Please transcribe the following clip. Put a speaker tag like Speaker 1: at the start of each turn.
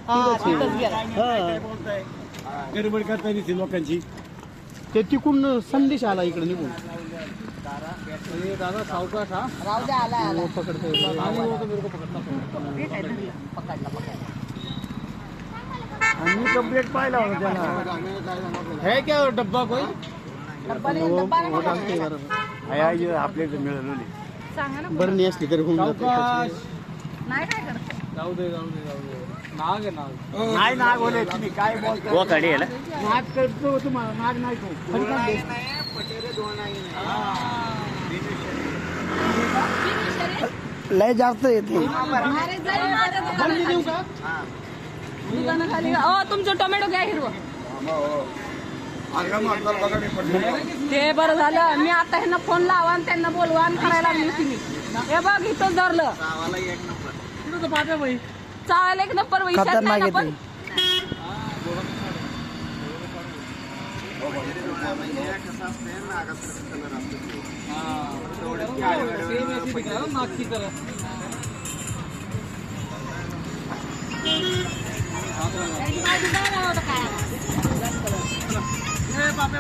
Speaker 1: तिथंच गेला.
Speaker 2: गडबड करता दिसते लोकांची.
Speaker 3: ते तिकून संदेश आला इकडे निघून.
Speaker 2: दादा सावकाश हा.
Speaker 1: राहू द्या, आला आला.
Speaker 3: पकडतो
Speaker 2: आम्ही कंप्लेंट पाहिला होता त्याला. है क्या डब्बा कोई
Speaker 1: डब्बा नाही, डब्बा नाही मला.
Speaker 2: आपल्या इथे मिळाली.
Speaker 1: सांगा ना.
Speaker 3: बरणी असली तरी होऊन जाते.
Speaker 1: नाही काय करत.
Speaker 2: जाऊ दे नाग आहे नाग. नाही नाग बोले तुम्ही काय बोलता. वो खडी आहे ना. नाग करतो तुम्हाला नाग नाही तो.
Speaker 3: लय जास्त येते.
Speaker 1: अरे जाईल माझ्या दुकानाखाली. तुमचं टोमॅटो घ्या हिरवं. ते बरं झालं. मी आता ह्यांना फोन लावा आणि त्यांना बोलवा आणि करायला लागली होती मी. हे बघ इथं धरलं. चावायला एक नंबर
Speaker 3: खतरनाक येते.
Speaker 2: नागची तरह बापे